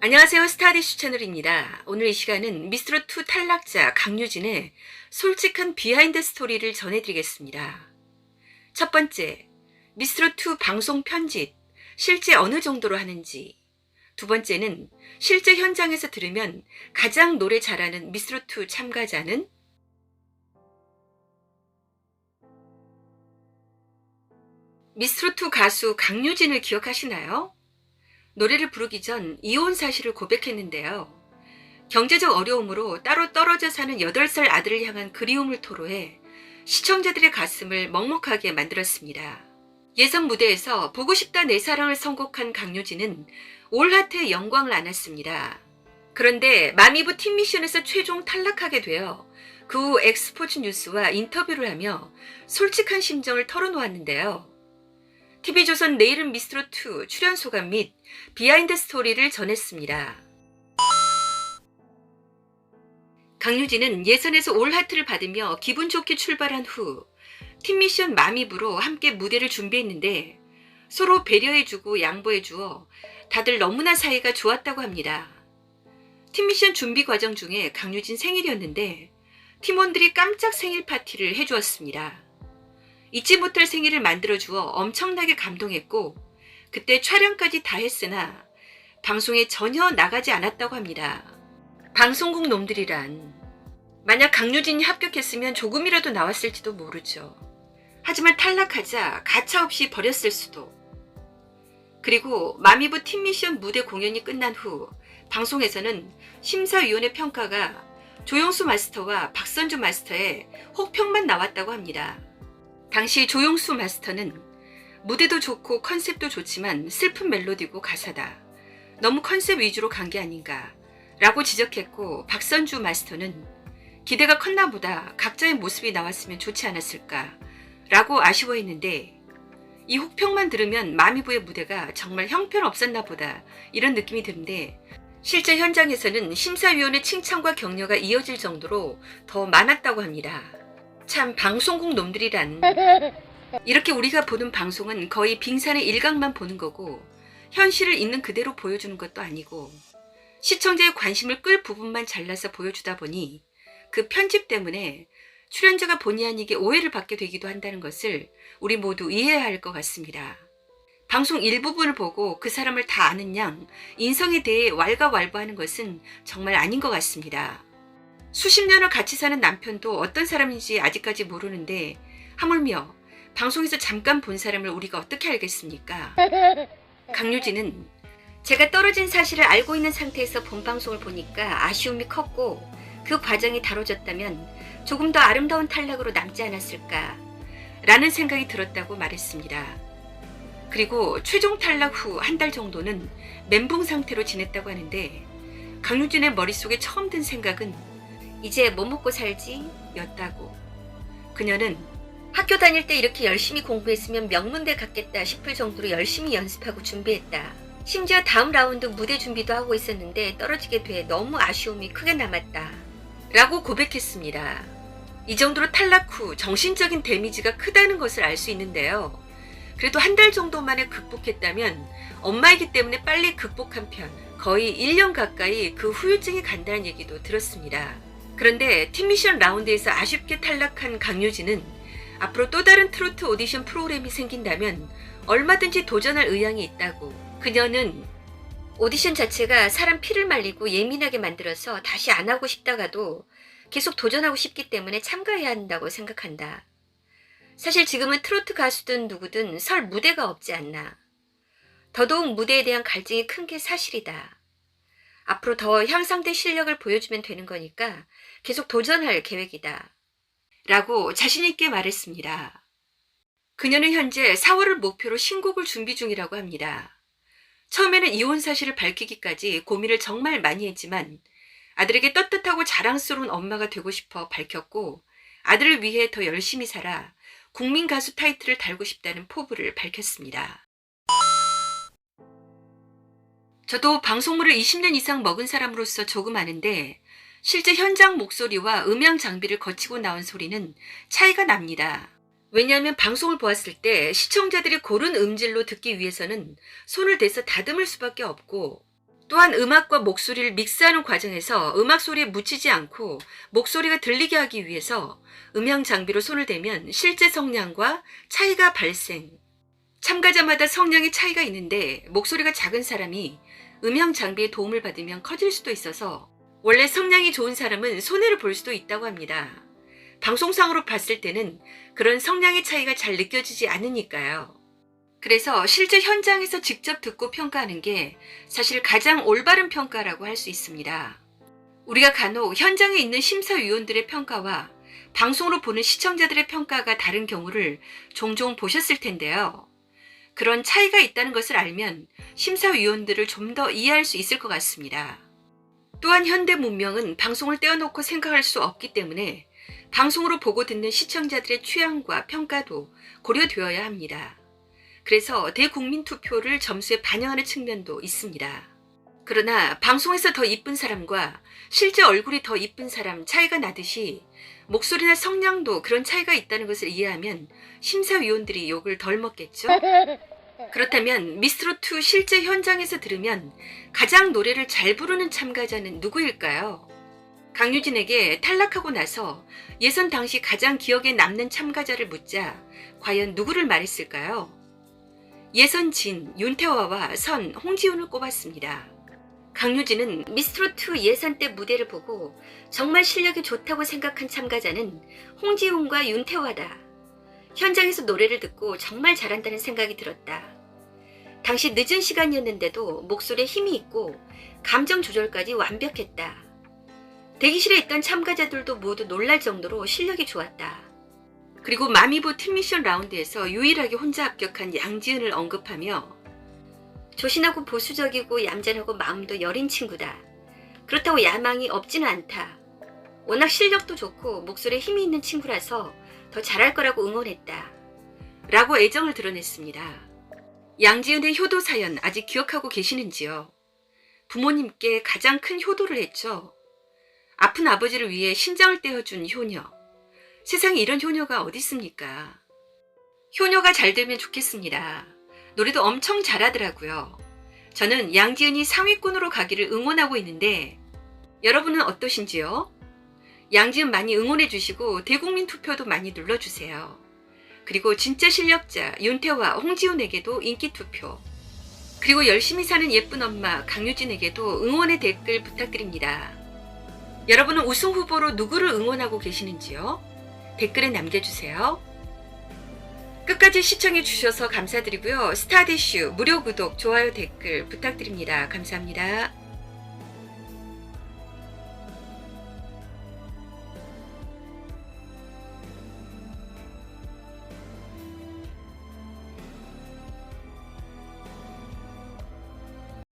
안녕하세요. 스타디슈 채널입니다. 오늘 이 시간은 미스트롯2 탈락자 강유진의 솔직한 비하인드 스토리를 전해드리겠습니다. 첫 번째, 미스트롯2 방송 편집, 실제 어느 정도로 하는지. 두 번째는 실제 현장에서 들으면 가장 노래 잘하는 미스트롯2 참가자는? 미스트롯2 가수 강유진을 기억하시나요? 노래를 부르기 전 이혼 사실을 고백했는데요. 경제적 어려움으로 따로 떨어져 사는 8살 아들을 향한 그리움을 토로해 시청자들의 가슴을 먹먹하게 만들었습니다. 예선 무대에서 보고 싶다 내 사랑을 선곡한 강유진은 올 하트의 영광을 안았습니다. 그런데 마미부 팀미션에서 최종 탈락하게 되어 그 후 엑스포츠 뉴스와 인터뷰를 하며 솔직한 심정을 털어놓았는데요. TV조선 내일은 미스트롯2 출연 소감 및 비하인드 스토리를 전했습니다. 강유진은 예선에서 올 하트를 받으며 기분 좋게 출발한 후 팀미션 마미부로 함께 무대를 준비했는데 서로 배려해주고 양보해주어 다들 너무나 사이가 좋았다고 합니다. 팀미션 준비 과정 중에 강유진 생일이었는데 팀원들이 깜짝 생일 파티를 해주었습니다. 잊지 못할 생일을 만들어주어 엄청나게 감동했고 그때 촬영까지 다 했으나 방송에 전혀 나가지 않았다고 합니다. 방송국 놈들이란 만약 강유진이 합격했으면 조금이라도 나왔을지도 모르죠. 하지만 탈락하자 가차없이 버렸을 수도. 그리고 마미부 팀미션 무대 공연이 끝난 후 방송에서는 심사위원회 평가가 조용수 마스터와 박선주 마스터의 혹평만 나왔다고 합니다. 당시 조용수 마스터는 무대도 좋고 컨셉도 좋지만 슬픈 멜로디고 가사다. 너무 컨셉 위주로 간 게 아닌가 라고 지적했고 박선주 마스터는 기대가 컸나 보다 각자의 모습이 나왔으면 좋지 않았을까 라고 아쉬워했는데 이 혹평만 들으면 마미부의 무대가 정말 형편없었나 보다 이런 느낌이 드는데 실제 현장에서는 심사위원의 칭찬과 격려가 이어질 정도로 더 많았다고 합니다. 참 방송국 놈들이란. 이렇게 우리가 보는 방송은 거의 빙산의 일각만 보는 거고 현실을 있는 그대로 보여주는 것도 아니고 시청자의 관심을 끌 부분만 잘라서 보여주다 보니 그 편집 때문에 출연자가 본의 아니게 오해를 받게 되기도 한다는 것을 우리 모두 이해해야 할 것 같습니다. 방송 일부분을 보고 그 사람을 다 아는 양 인성에 대해 왈가왈부하는 것은 정말 아닌 것 같습니다. 수십 년을 같이 사는 남편도 어떤 사람인지 아직까지 모르는데 하물며 방송에서 잠깐 본 사람을 우리가 어떻게 알겠습니까? 강유진은 제가 떨어진 사실을 알고 있는 상태에서 본 방송을 보니까 아쉬움이 컸고 그 과정이 다뤄졌다면 조금 더 아름다운 탈락으로 남지 않았을까 라는 생각이 들었다고 말했습니다. 그리고 최종 탈락 후 한 달 정도는 멘붕 상태로 지냈다고 하는데 강유진의 머릿속에 처음 든 생각은 이제 뭐 먹고 살지? 였다고. 그녀는 학교 다닐 때 이렇게 열심히 공부했으면 명문대 갔겠다 싶을 정도로 열심히 연습하고 준비했다. 심지어 다음 라운드 무대 준비도 하고 있었는데 떨어지게 돼 너무 아쉬움이 크게 남았다. 라고 고백했습니다. 이 정도로 탈락 후 정신적인 데미지가 크다는 것을 알 수 있는데요. 그래도 한 달 정도 만에 극복했다면 엄마이기 때문에 빨리 극복한 편 거의 1년 가까이 그 후유증이 간다는 얘기도 들었습니다. 그런데 팀미션 라운드에서 아쉽게 탈락한 강유진은 앞으로 또 다른 트로트 오디션 프로그램이 생긴다면 얼마든지 도전할 의향이 있다고. 그녀는 오디션 자체가 사람 피를 말리고 예민하게 만들어서 다시 안 하고 싶다가도 계속 도전하고 싶기 때문에 참가해야 한다고 생각한다. 사실 지금은 트로트 가수든 누구든 설 무대가 없지 않나. 더더욱 무대에 대한 갈증이 큰 게 사실이다. 앞으로 더 향상된 실력을 보여주면 되는 거니까 계속 도전할 계획이다. 라고 자신있게 말했습니다. 그녀는 현재 4월을 목표로 신곡을 준비 중이라고 합니다. 처음에는 이혼 사실을 밝히기까지 고민을 정말 많이 했지만 아들에게 떳떳하고 자랑스러운 엄마가 되고 싶어 밝혔고 아들을 위해 더 열심히 살아 국민 가수 타이틀을 달고 싶다는 포부를 밝혔습니다. 저도 방송물을 20년 이상 먹은 사람으로서 조금 아는데 실제 현장 목소리와 음향 장비를 거치고 나온 소리는 차이가 납니다. 왜냐하면 방송을 보았을 때 시청자들이 고른 음질로 듣기 위해서는 손을 대서 다듬을 수밖에 없고 또한 음악과 목소리를 믹스하는 과정에서 음악 소리에 묻히지 않고 목소리가 들리게 하기 위해서 음향 장비로 손을 대면 실제 성량과 차이가 발생. 참가자마다 성량의 차이가 있는데 목소리가 작은 사람이 음향 장비의 도움을 받으면 커질 수도 있어서 원래 성량이 좋은 사람은 손해를 볼 수도 있다고 합니다. 방송상으로 봤을 때는 그런 성량의 차이가 잘 느껴지지 않으니까요. 그래서 실제 현장에서 직접 듣고 평가하는 게 사실 가장 올바른 평가라고 할 수 있습니다. 우리가 간혹 현장에 있는 심사위원들의 평가와 방송으로 보는 시청자들의 평가가 다른 경우를 종종 보셨을 텐데요. 그런 차이가 있다는 것을 알면 심사위원들을 좀 더 이해할 수 있을 것 같습니다. 또한 현대 문명은 방송을 떼어놓고 생각할 수 없기 때문에 방송으로 보고 듣는 시청자들의 취향과 평가도 고려되어야 합니다. 그래서 대국민 투표를 점수에 반영하는 측면도 있습니다. 그러나 방송에서 더 이쁜 사람과 실제 얼굴이 더 이쁜 사람 차이가 나듯이 목소리나 성량도 그런 차이가 있다는 것을 이해하면 심사위원들이 욕을 덜 먹겠죠? 그렇다면 미스트롯2 실제 현장에서 들으면 가장 노래를 잘 부르는 참가자는 누구일까요? 강유진에게 탈락하고 나서 예선 당시 가장 기억에 남는 참가자를 묻자 과연 누구를 말했을까요? 예선 진, 윤태화와 선, 홍지훈을 꼽았습니다. 강유진은 미스트롯2 예선 때 무대를 보고 정말 실력이 좋다고 생각한 참가자는 홍지훈과 윤태화다. 현장에서 노래를 듣고 정말 잘한다는 생각이 들었다. 당시 늦은 시간이었는데도 목소리에 힘이 있고 감정 조절까지 완벽했다. 대기실에 있던 참가자들도 모두 놀랄 정도로 실력이 좋았다. 그리고 마미부 팀미션 라운드에서 유일하게 혼자 합격한 양지은을 언급하며 조신하고 보수적이고 얌전하고 마음도 여린 친구다. 그렇다고 야망이 없지는 않다. 워낙 실력도 좋고 목소리에 힘이 있는 친구라서 더 잘할 거라고 응원했다. 라고 애정을 드러냈습니다. 양지은의 효도 사연 아직 기억하고 계시는지요? 부모님께 가장 큰 효도를 했죠. 아픈 아버지를 위해 신장을 떼어준 효녀. 세상에 이런 효녀가 어디 있습니까? 효녀가 잘 되면 좋겠습니다. 노래도 엄청 잘하더라고요. 저는 양지은이 상위권으로 가기를 응원하고 있는데 여러분은 어떠신지요? 양지은 많이 응원해 주시고 대국민 투표도 많이 눌러주세요. 그리고 진짜 실력자 윤태화, 홍지훈에게도 인기 투표. 그리고 열심히 사는 예쁜 엄마 강유진에게도 응원의 댓글 부탁드립니다. 여러분은 우승 후보로 누구를 응원하고 계시는지요? 댓글에 남겨주세요. 끝까지 시청해 주셔서 감사드리고요. 스타디슈 무료 구독, 좋아요, 댓글 부탁드립니다. 감사합니다.